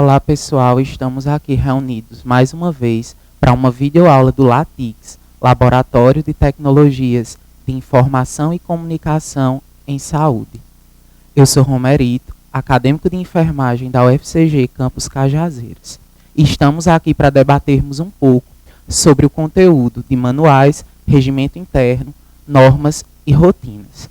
Olá pessoal, estamos aqui reunidos mais uma vez para uma videoaula do LATIX, Laboratório de Tecnologias de Informação e Comunicação em Saúde. Eu sou Romerito, acadêmico de enfermagem da UFCG Campus Cajazeiras. E estamos aqui para debatermos um pouco sobre o conteúdo de manuais, regimento interno, normas e rotinas.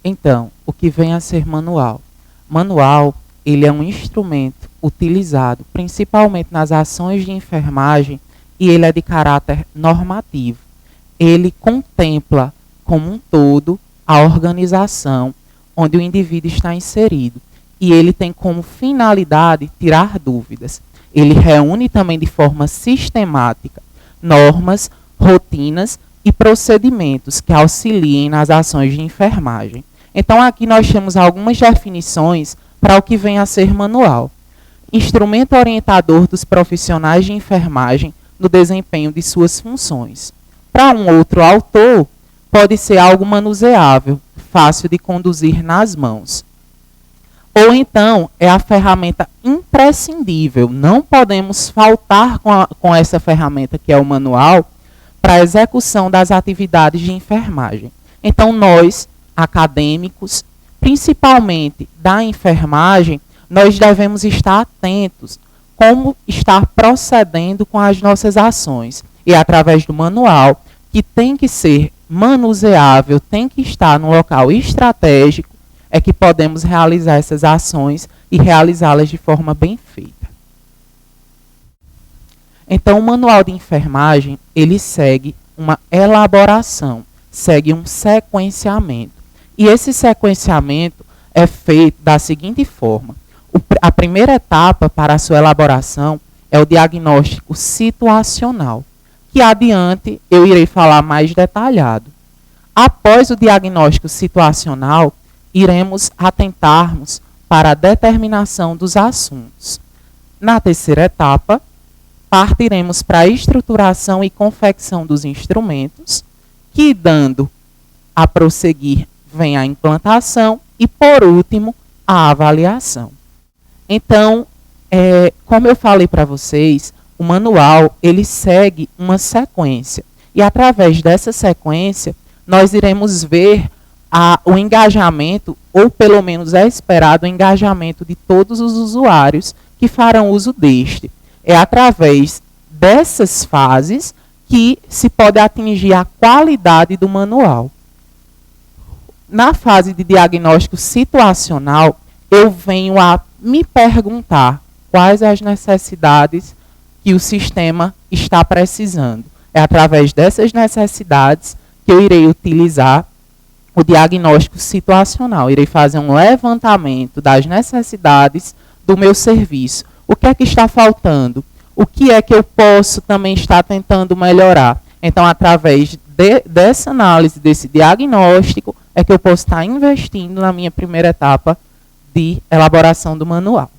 Então, o que vem a ser manual? Manual, ele é um instrumento utilizado principalmente nas ações de enfermagem e ele é de caráter normativo. Ele contempla como um todo a organização onde o indivíduo está inserido e ele tem como finalidade tirar dúvidas. Ele reúne também de forma sistemática normas, rotinas e procedimentos que auxiliem nas ações de enfermagem. Então aqui nós temos algumas definições para o que vem a ser manual. Instrumento orientador dos profissionais de enfermagem no desempenho de suas funções. Para um outro autor, pode ser algo manuseável, fácil de conduzir nas mãos. Ou então, é a ferramenta imprescindível. Não podemos faltar com essa ferramenta, que é o manual, para a execução das atividades de enfermagem. Então, nós, acadêmicos, principalmente da enfermagem, nós devemos estar atentos como estar procedendo com as nossas ações. E através do manual, que tem que ser manuseável, tem que estar no local estratégico, é que podemos realizar essas ações e realizá-las de forma bem feita. Então, o manual de enfermagem, ele segue uma elaboração, segue um sequenciamento. E esse sequenciamento é feito da seguinte forma. A primeira etapa para a sua elaboração é o diagnóstico situacional, que adiante eu irei falar mais detalhado. Após o diagnóstico situacional, iremos atentarmos para a determinação dos assuntos. Na terceira etapa, partiremos para a estruturação e confecção dos instrumentos, que dando a prosseguir vem a implantação e, por último, a avaliação. Então, como eu falei para vocês, o manual ele segue uma sequência. E através dessa sequência, nós iremos ver o engajamento, ou pelo menos é esperado o engajamento de todos os usuários que farão uso deste. É através dessas fases que se pode atingir a qualidade do manual. Na fase de diagnóstico situacional, eu venho a me perguntar quais as necessidades que o sistema está precisando. É através dessas necessidades que eu irei utilizar o diagnóstico situacional. Irei fazer um levantamento das necessidades do meu serviço. O que é que está faltando? O que é que eu posso também estar tentando melhorar? Então, através dessa análise, desse diagnóstico, é que eu posso estar investindo na minha primeira etapa de elaboração do manual.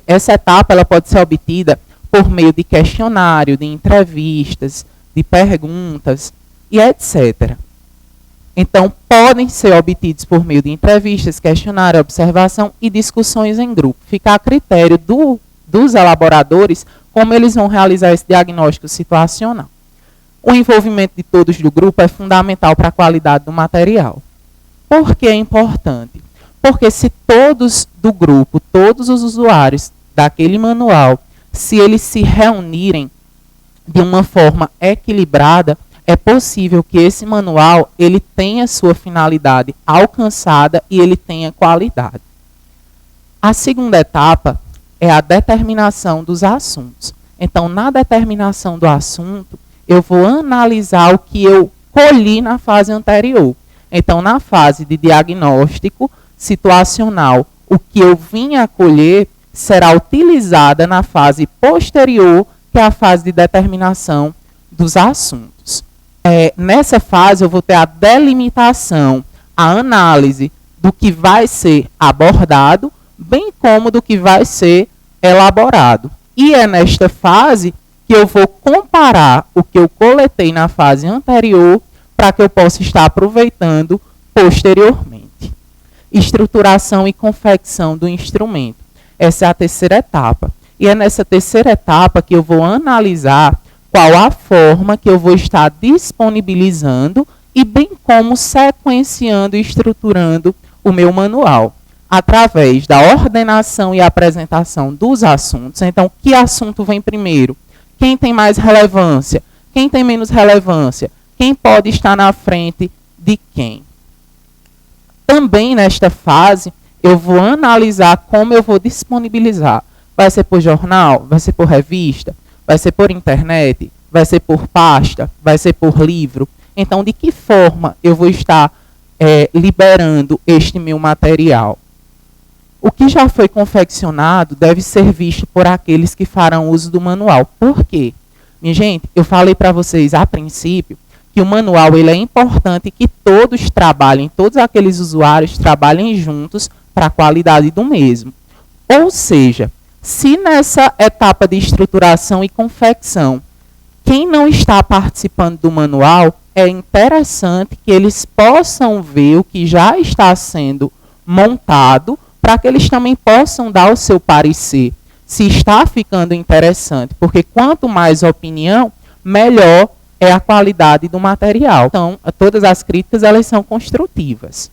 Essa etapa ela pode ser obtida por meio de questionário, de entrevistas, de perguntas e etc. Então, podem ser obtidos por meio de entrevistas, questionário, observação e discussões em grupo. Fica a critério dos elaboradores como eles vão realizar esse diagnóstico situacional. O envolvimento de todos do grupo é fundamental para a qualidade do material. Por que é importante? Porque se todos do grupo, todos os usuários daquele manual, se eles se reunirem de uma forma equilibrada, é possível que esse manual ele tenha sua finalidade alcançada e ele tenha qualidade. A segunda etapa é a determinação dos assuntos. Então, na determinação do assunto, eu vou analisar o que eu colhi na fase anterior. Então, na fase de diagnóstico situacional, o que eu vim a colher será utilizada na fase posterior, que é a fase de determinação dos assuntos. Nessa fase, eu vou ter a delimitação, a análise do que vai ser abordado, bem como do que vai ser elaborado. E é nesta fase que eu vou comparar o que eu coletei na fase anterior para que eu possa estar aproveitando posteriormente. Estruturação e confecção do instrumento. Essa é a terceira etapa. E é nessa terceira etapa que eu vou analisar qual a forma que eu vou estar disponibilizando e bem como sequenciando e estruturando o meu manual, através da ordenação e apresentação dos assuntos. Então, que assunto vem primeiro? Quem tem mais relevância? Quem tem menos relevância? Quem pode estar na frente de quem? Também nesta fase, eu vou analisar como eu vou disponibilizar. Vai ser por jornal? Vai ser por revista? Vai ser por internet? Vai ser por pasta? Vai ser por livro? Então, de que forma eu vou estar liberando este meu material? O que já foi confeccionado deve ser visto por aqueles que farão uso do manual. Por quê? Minha gente, eu falei para vocês a princípio que o manual ele é importante que todos trabalhem, todos aqueles usuários trabalhem juntos para a qualidade do mesmo. Ou seja, se nessa etapa de estruturação e confecção, quem não está participando do manual, é interessante que eles possam ver o que já está sendo montado, para que eles também possam dar o seu parecer, se está ficando interessante, porque quanto mais opinião, melhor é a qualidade do material. Então, todas as críticas elas são construtivas.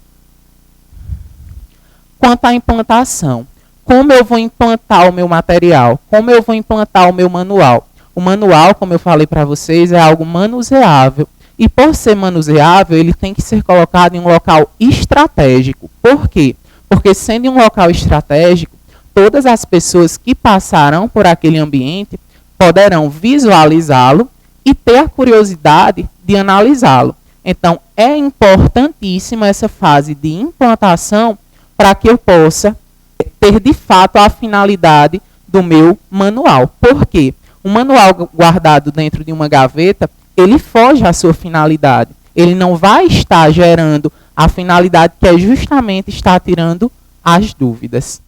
Quanto à implantação, como eu vou implantar o meu material? Como eu vou implantar o meu manual? O manual, como eu falei para vocês, é algo manuseável. E por ser manuseável, ele tem que ser colocado em um local estratégico. Por quê? Porque sendo em um local estratégico, todas as pessoas que passarão por aquele ambiente poderão visualizá-lo e ter a curiosidade de analisá-lo. Então, é importantíssima essa fase de implantação para que eu possa ter, de fato, a finalidade do meu manual. Por quê? Um manual guardado dentro de uma gaveta, ele foge à sua finalidade. Ele não vai estar gerando a finalidade que é justamente estar tirando as dúvidas.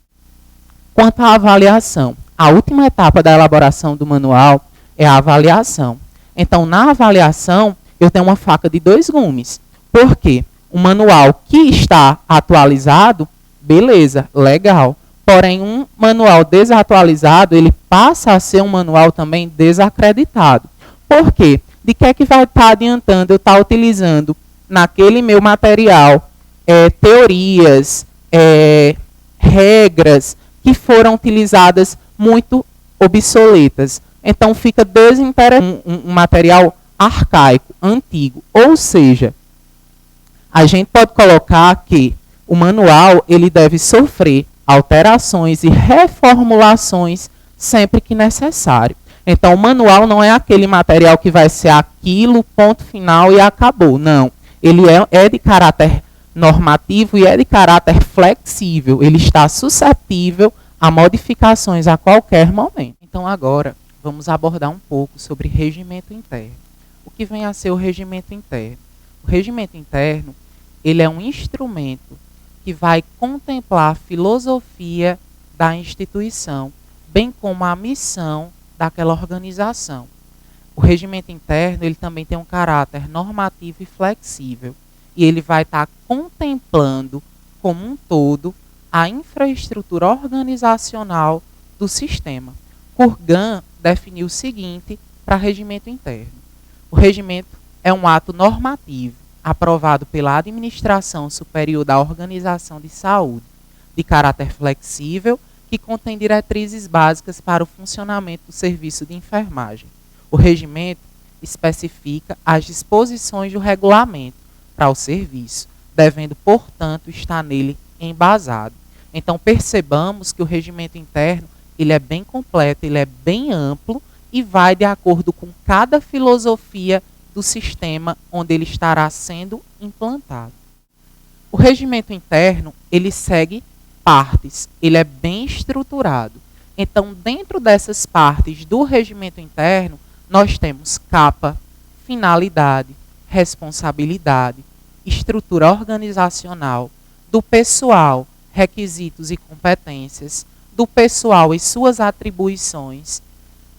Quanto à avaliação, a última etapa da elaboração do manual é a avaliação. Então, na avaliação, eu tenho uma faca de dois gumes. Por quê? O manual que está atualizado, beleza, legal. Porém, um manual desatualizado, ele passa a ser um manual também desacreditado. Por quê? De que é que vai estar adiantando eu estar utilizando naquele meu material teorias, regras que foram utilizadas muito obsoletas. Então, fica desinteressante, um material arcaico, antigo. Ou seja, a gente pode colocar que o manual ele deve sofrer alterações e reformulações sempre que necessário. Então, o manual não é aquele material que vai ser aquilo, ponto final e acabou. Não. Ele é de caráter normativo e é de caráter flexível. Ele está suscetível a modificações a qualquer momento. Então, agora, vamos abordar um pouco sobre regimento interno. O que vem a ser o regimento interno? O regimento interno, ele é um instrumento que vai contemplar a filosofia da instituição, bem como a missão daquela organização. O regimento interno, ele também tem um caráter normativo e flexível, e ele vai estar contemplando como um todo a infraestrutura organizacional do sistema. Kurgan definiu o seguinte para regimento interno: o regimento é um ato normativo aprovado pela Administração Superior da Organização de Saúde, de caráter flexível, que contém diretrizes básicas para o funcionamento do serviço de enfermagem. O regimento especifica as disposições do regulamento para o serviço, devendo, portanto, estar nele embasado. Então, percebamos que o regimento interno ele é bem completo, ele é bem amplo e vai de acordo com cada filosofia do sistema onde ele estará sendo implantado. O regimento interno, ele segue partes, ele é bem estruturado. Então, dentro dessas partes do regimento interno, nós temos capa, finalidade, responsabilidade, estrutura organizacional, do pessoal, requisitos e competências, do pessoal e suas atribuições,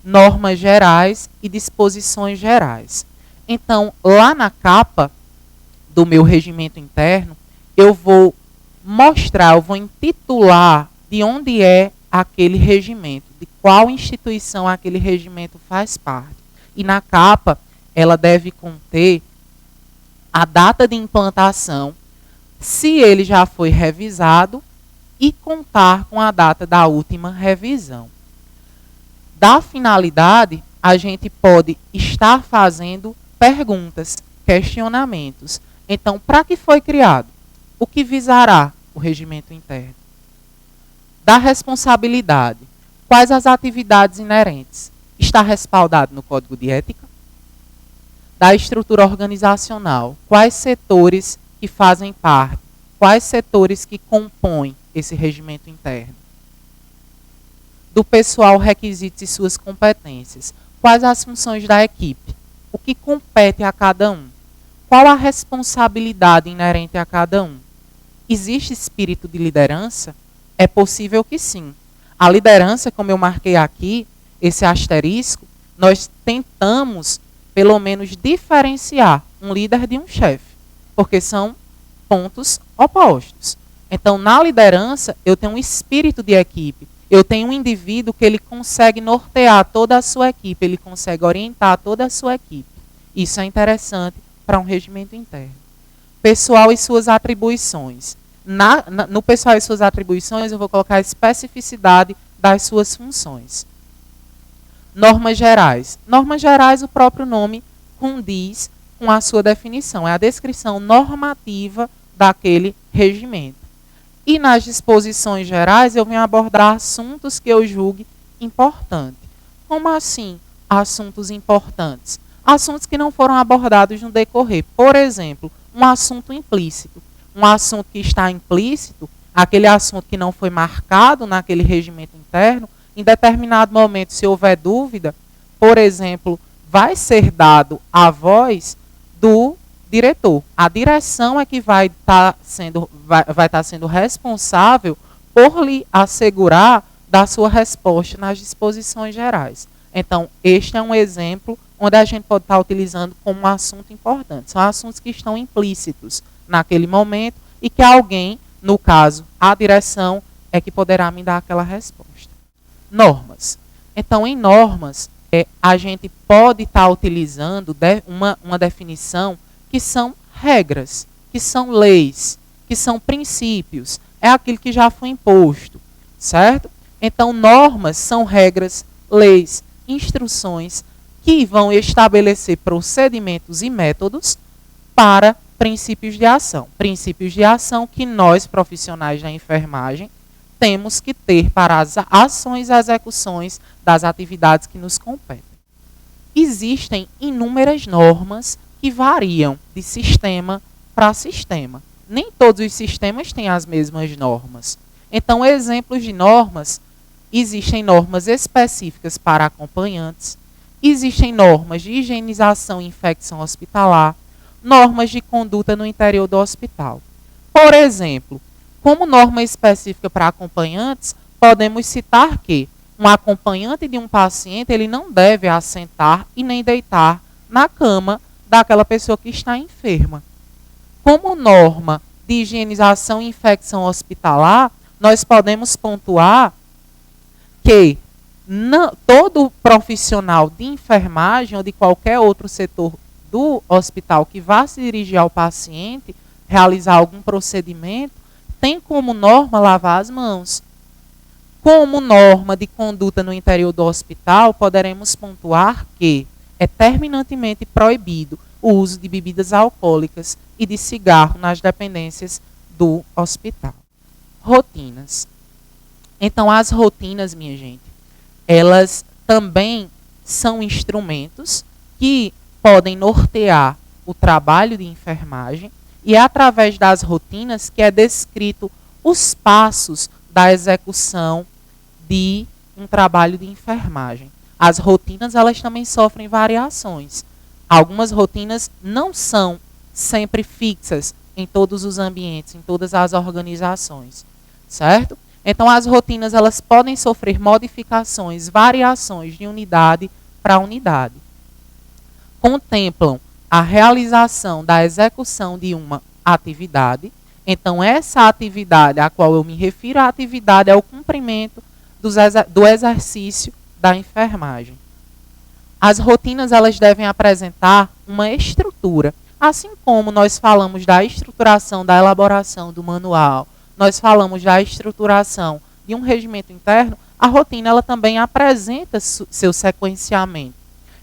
normas gerais e disposições gerais. Então, lá na capa do meu regimento interno, eu vou mostrar, eu vou intitular de onde é aquele regimento, de qual instituição aquele regimento faz parte. E na capa, ela deve conter a data de implantação, se ele já foi revisado, e contar com a data da última revisão. Da finalidade, a gente pode estar fazendo perguntas, questionamentos. Então, para que foi criado? O que visará o regimento interno? Da responsabilidade. Quais as atividades inerentes? Está respaldado no Código de Ética? Da estrutura organizacional. Quais setores que fazem parte? Quais setores que compõem esse regimento interno? Do pessoal, requisitos e suas competências. Quais as funções da equipe? O que compete a cada um? Qual a responsabilidade inerente a cada um? Existe espírito de liderança? É possível que sim. A liderança, como eu marquei aqui, esse asterisco, nós tentamos, pelo menos, diferenciar um líder de um chefe, porque são pontos opostos. Então, na liderança, eu tenho um espírito de equipe. Eu tenho um indivíduo que ele consegue nortear toda a sua equipe, ele consegue orientar toda a sua equipe. Isso é interessante para um regimento interno. Pessoal e suas atribuições. No pessoal e suas atribuições, eu vou colocar a especificidade das suas funções. Normas gerais. Normas gerais, o próprio nome condiz com a sua definição. É a descrição normativa daquele regimento. E nas disposições gerais, eu venho abordar assuntos que eu julgue importantes. Como assim, assuntos importantes? Assuntos que não foram abordados no decorrer. Por exemplo, um assunto implícito. Um assunto que está implícito, aquele assunto que não foi marcado naquele regimento interno, em determinado momento, se houver dúvida, por exemplo, vai ser dado a voz do diretor. A direção é que vai estar sendo responsável por lhe assegurar da sua resposta nas disposições gerais. Então, este é um exemplo onde a gente pode estar utilizando como um assunto importante. São assuntos que estão implícitos naquele momento e que alguém, no caso, a direção, é que poderá me dar aquela resposta. Normas. Então, em normas, a gente pode estar utilizando uma definição que são regras, que são leis, que são princípios. É aquilo que já foi imposto, certo? Então, normas são regras, leis, instruções que vão estabelecer procedimentos e métodos para princípios de ação. Princípios de ação que nós, profissionais da enfermagem, temos que ter para as ações e execuções das atividades que nos competem. Existem inúmeras normas que variam de sistema para sistema. Nem todos os sistemas têm as mesmas normas. Então, exemplos de normas, existem normas específicas para acompanhantes, existem normas de higienização e infecção hospitalar, normas de conduta no interior do hospital. Por exemplo, como norma específica para acompanhantes, podemos citar que um acompanhante de um paciente ele não deve assentar e nem deitar na cama daquela pessoa que está enferma. Como norma de higienização e infecção hospitalar, nós podemos pontuar que todo profissional de enfermagem ou de qualquer outro setor do hospital que vá se dirigir ao paciente, realizar algum procedimento, tem como norma lavar as mãos. Como norma de conduta no interior do hospital, poderemos pontuar que é terminantemente proibido o uso de bebidas alcoólicas e de cigarro nas dependências do hospital. Rotinas. Então, as rotinas, minha gente, elas também são instrumentos que podem nortear o trabalho de enfermagem e é através das rotinas que é descrito os passos da execução de um trabalho de enfermagem. As rotinas, elas também sofrem variações. Algumas rotinas não são sempre fixas em todos os ambientes, em todas as organizações, certo? Então, as rotinas, elas podem sofrer modificações, variações de unidade para unidade. Contemplam a realização da execução de uma atividade. Então, essa atividade a qual eu me refiro, a atividade é o cumprimento do exercício da enfermagem. As rotinas elas devem apresentar uma estrutura, assim como nós falamos da estruturação da elaboração do manual, nós falamos da estruturação de um regimento interno, a rotina ela também apresenta seu sequenciamento.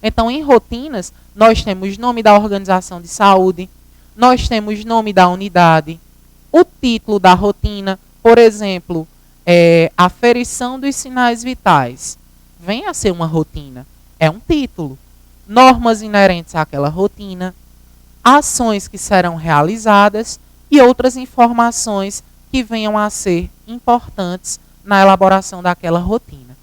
Então, em rotinas, nós temos nome da organização de saúde, nós temos nome da unidade, o título da rotina, por exemplo, aferição dos sinais vitais, vem a ser uma rotina, é um título. Normas inerentes àquela rotina, ações que serão realizadas e outras informações que venham a ser importantes na elaboração daquela rotina.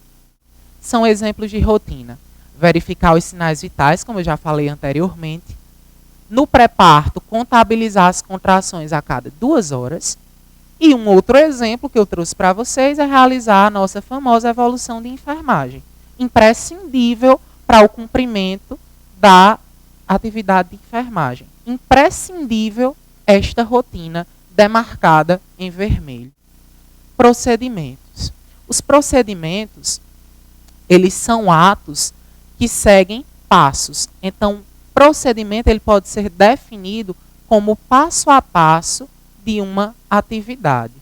São exemplos de rotina. Verificar os sinais vitais, como eu já falei anteriormente. No pré-parto, contabilizar as contrações a cada 2 horas. E um outro exemplo que eu trouxe para vocês é realizar a nossa famosa evolução de enfermagem, imprescindível para o cumprimento da atividade de enfermagem. Imprescindível esta rotina demarcada em vermelho. Procedimentos. Os procedimentos, eles são atos que seguem passos. Então, procedimento ele pode ser definido como passo a passo de uma atividade.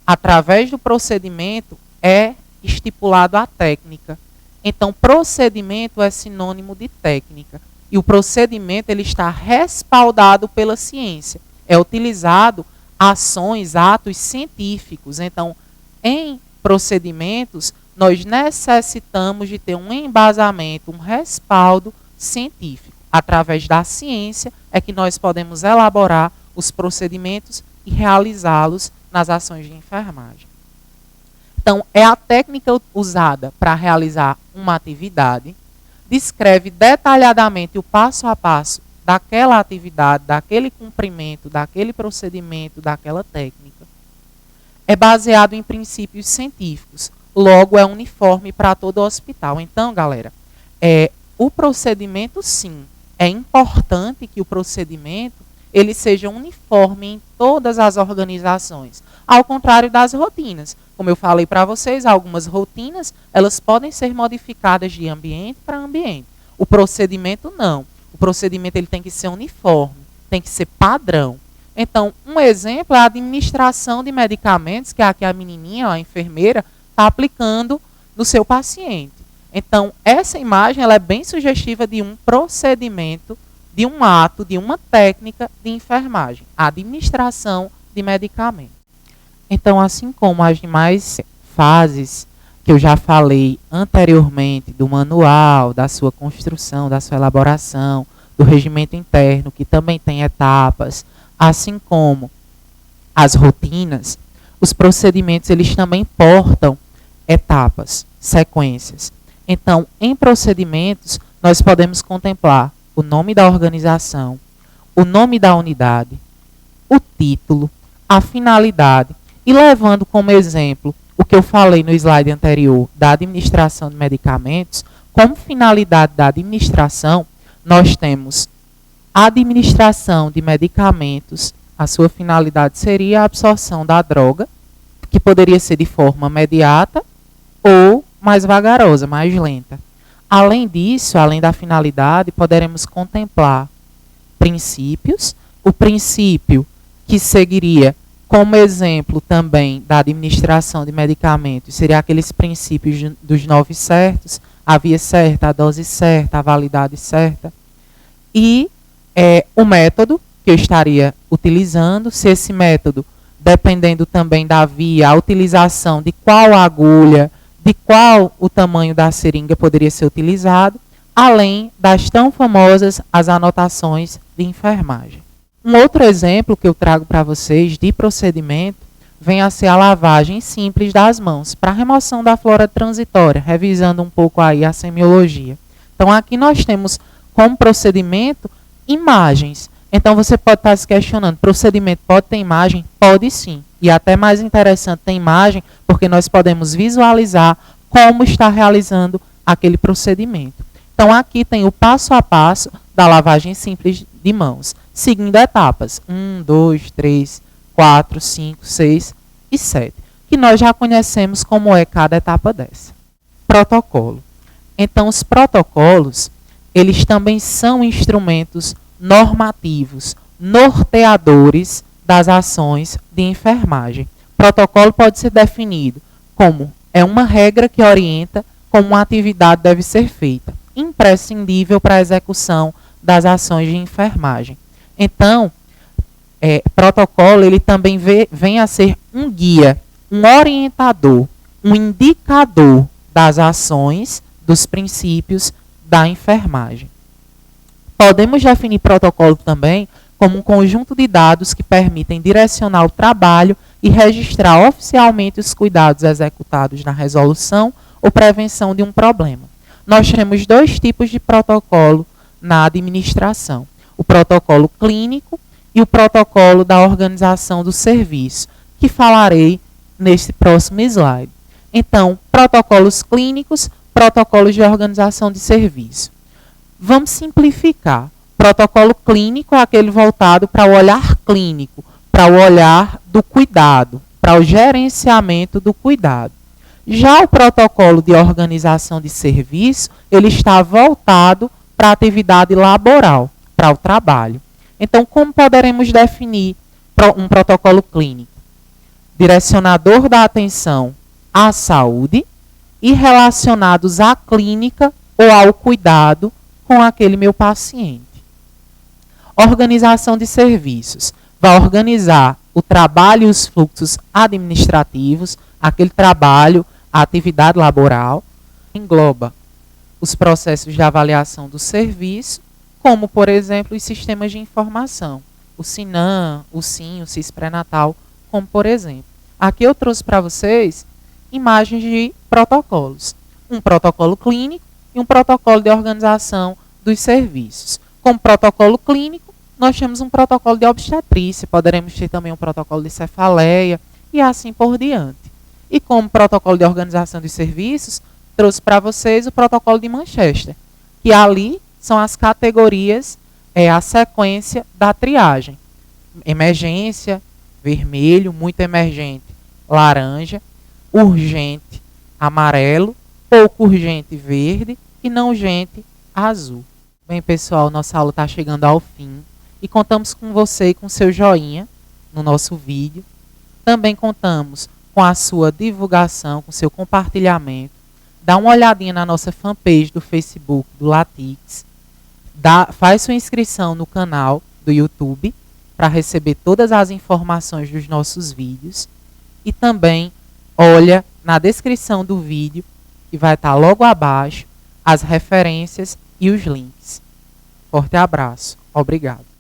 Através do procedimento é estipulado a técnica. Então, procedimento é sinônimo de técnica. E o procedimento ele está respaldado pela ciência. É utilizado ações, atos científicos. Então, em procedimentos, nós necessitamos de ter um embasamento, um respaldo científico. Através da ciência é que nós podemos elaborar os procedimentos e realizá-los nas ações de enfermagem. Então, é a técnica usada para realizar uma atividade, descreve detalhadamente o passo a passo daquela atividade, daquele cumprimento, daquele procedimento, daquela técnica. É baseado em princípios científicos, logo é uniforme para todo o hospital. Então, galera, o procedimento sim, é importante que o procedimento ele seja uniforme em todas as organizações, ao contrário das rotinas. Como eu falei para vocês, algumas rotinas elas podem ser modificadas de ambiente para ambiente. O procedimento não. O procedimento ele tem que ser uniforme, tem que ser padrão. Então, um exemplo é a administração de medicamentos que aqui a menininha, a enfermeira, está aplicando no seu paciente. Então, essa imagem ela é bem sugestiva de um procedimento, de um ato, de uma técnica de enfermagem, a administração de medicamentos. Então, assim como as demais fases que eu já falei anteriormente, do manual, da sua construção, da sua elaboração, do regimento interno, que também tem etapas, assim como as rotinas, os procedimentos eles também portam etapas, sequências. Então, em procedimentos, nós podemos contemplar o nome da organização, o nome da unidade, o título, a finalidade, e levando como exemplo o que eu falei no slide anterior da administração de medicamentos, como finalidade da administração, nós temos a administração de medicamentos, a sua finalidade seria a absorção da droga, que poderia ser de forma imediata ou mais vagarosa, mais lenta. Além disso, além da finalidade, poderemos contemplar princípios. O princípio que seguiria como exemplo também da administração de medicamentos seria aqueles princípios dos 9 certos, a via certa, a dose certa, a validade certa. E o método que eu estaria utilizando, se esse método, dependendo também da via, a utilização de qual agulha, de qual o tamanho da seringa poderia ser utilizado, além das tão famosas as anotações de enfermagem. Um outro exemplo que eu trago para vocês de procedimento vem a ser a lavagem simples das mãos para remoção da flora transitória, revisando um pouco aí a semiologia. Então aqui nós temos como procedimento imagens. Então você pode estar se questionando, procedimento pode ter imagem? Pode sim. E até mais interessante, tem imagem porque nós podemos visualizar como está realizando aquele procedimento. Então aqui tem o passo a passo da lavagem simples de mãos, seguindo etapas 1, 2, 3, 4, 5, 6 e 7, que nós já conhecemos como é cada etapa dessa. Protocolo. Então, os protocolos, eles também são instrumentos normativos, norteadores das ações de enfermagem. Protocolo pode ser definido como é uma regra que orienta como uma atividade deve ser feita, imprescindível para a execução das ações de enfermagem. Então, protocolo ele também vem a ser um guia, um orientador, um indicador das ações, dos princípios da enfermagem. Podemos definir protocolo também como um conjunto de dados que permitem direcionar o trabalho e registrar oficialmente os cuidados executados na resolução ou prevenção de um problema. Nós temos dois tipos de protocolo na administração: o protocolo clínico e o protocolo da organização do serviço, que falarei neste próximo slide. Então, protocolos clínicos, protocolos de organização de serviço. Vamos simplificar. Protocolo clínico é aquele voltado para o olhar clínico, para o olhar do cuidado, para o gerenciamento do cuidado. Já o protocolo de organização de serviço, ele está voltado para a atividade laboral, para o trabalho. Então, como poderemos definir um protocolo clínico? Direcionador da atenção à saúde e relacionados à clínica ou ao cuidado com aquele meu paciente. Organização de serviços. Vai organizar o trabalho e os fluxos administrativos, aquele trabalho, a atividade laboral. Engloba os processos de avaliação do serviço, como, por exemplo, os sistemas de informação. O SINAM, o SIM, o CIS pré-natal, como por exemplo. Aqui eu trouxe para vocês imagens de protocolos. Um protocolo clínico e um protocolo de organização dos serviços. Como protocolo clínico, nós temos um protocolo de obstetrícia, poderemos ter também um protocolo de cefaleia e assim por diante. E como protocolo de organização dos serviços, trouxe para vocês o protocolo de Manchester, que ali são as categorias, a sequência da triagem. Emergência, vermelho, muito emergente, laranja, urgente, amarelo, pouco urgente, verde e não urgente, azul. Bem, pessoal, nossa aula está chegando ao fim e contamos com você e com seu joinha no nosso vídeo. Também contamos com a sua divulgação, com seu compartilhamento. Dá uma olhadinha na nossa fanpage do Facebook, do Latix. Faz sua inscrição no canal do YouTube para receber todas as informações dos nossos vídeos. E também olha na descrição do vídeo, que vai estar logo abaixo, as referências e os links. Forte abraço. Obrigado.